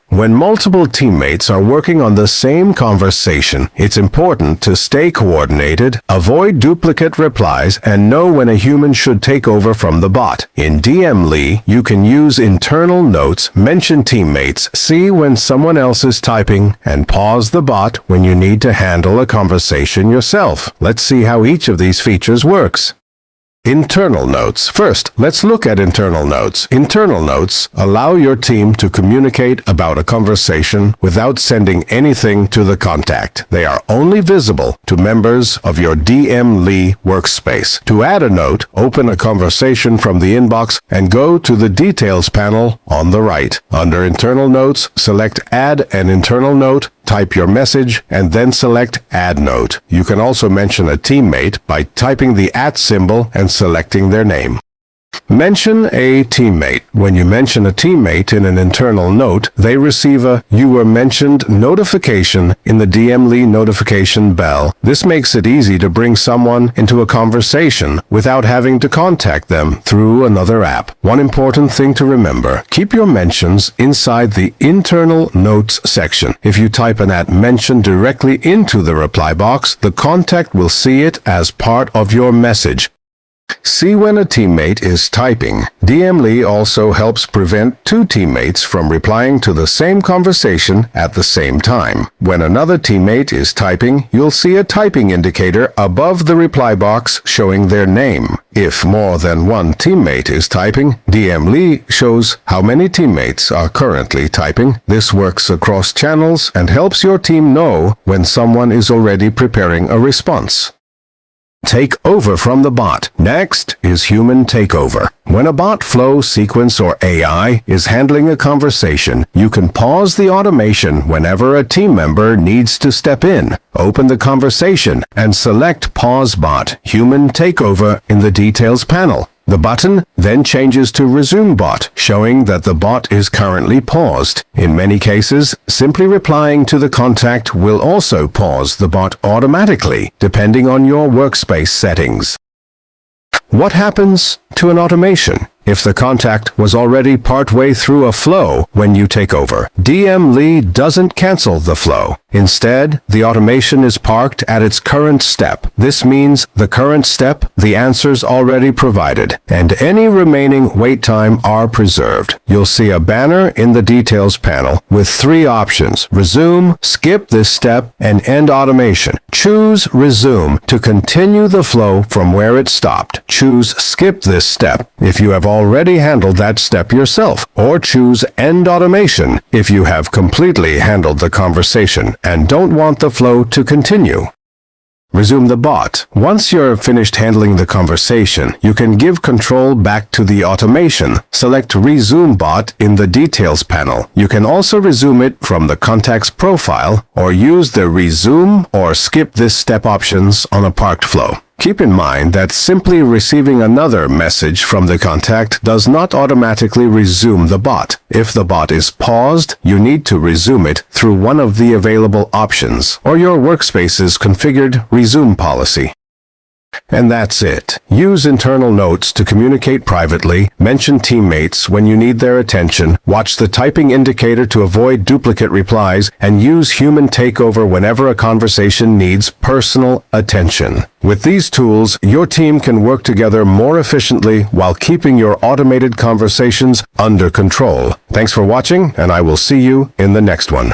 When multiple teammates are working on the same conversation, it's important to stay coordinated, avoid duplicate replies, and know when a human should take over from the bot. In DMLY, you can use internal notes, mention teammates, see when someone else is typing, and pause the bot when you need to handle a conversation yourself. Let's see how each of these features works. Internal notes. First, let's look at internal notes. Internal notes allow your team to communicate about a conversation without sending anything to the contact. They are only visible to members of your DMLY workspace. To add a note, open a conversation from the inbox and go to the Details panel on the right. Under Internal Notes, select Add an internal note, type your message, and then select Add Note. You can also mention a teammate by typing the @ symbol and selecting their name. Mention a teammate. When you mention a teammate in an internal note, they receive a "You were mentioned" notification in the DMLY notification bell. This makes it easy to bring someone into a conversation without having to contact them through another app. One important thing to remember: keep your mentions inside the internal notes section. If you type an @mention directly into the reply box, the contact will see it as part of your message. See when a teammate is typing. DMLY also helps prevent two teammates from replying to the same conversation at the same time. When another teammate is typing, you'll see a typing indicator above the reply box showing their name. If more than one teammate is typing, DMLY shows how many teammates are currently typing. This works across channels and helps your team know when someone is already preparing a response. Take over from the bot. Next is human takeover. When a bot, flow, sequence, or AI is handling a conversation, you can pause the automation whenever a team member needs to step in. Open the conversation and select Pause Bot, Human Takeover in the Details panel. The button then changes to Resume Bot, showing that the bot is currently paused. In many cases, simply replying to the contact will also pause the bot automatically, depending on your workspace settings. What happens to an automation if the contact was already partway through a flow when you take over? DMLY doesn't cancel the flow. Instead, the automation is parked at its current step. This means the current step, the answers already provided, and any remaining wait time are preserved. You'll see a banner in the Details panel with three options: Resume, Skip this step, and End automation. Choose Resume to continue the flow from where it stopped. Choose Skip this step if you have already handled that step yourself, or choose End automation if you have completely handled the conversation and don't want the flow to continue. Resume the bot. Once you're finished handling the conversation, you can give control back to the automation. Select Resume Bot in the Details panel. You can also resume it from the contact's profile or use the Resume or Skip this step options on a parked flow. Keep in mind that simply receiving another message from the contact does not automatically resume the bot. If the bot is paused, you need to resume it through one of the available options or your workspace's configured resume policy. And that's it. Use internal notes to communicate privately, mention teammates when you need their attention, watch the typing indicator to avoid duplicate replies, and use human takeover whenever a conversation needs personal attention. With these tools, your team can work together more efficiently while keeping your automated conversations under control. Thanks for watching, and I will see you in the next one.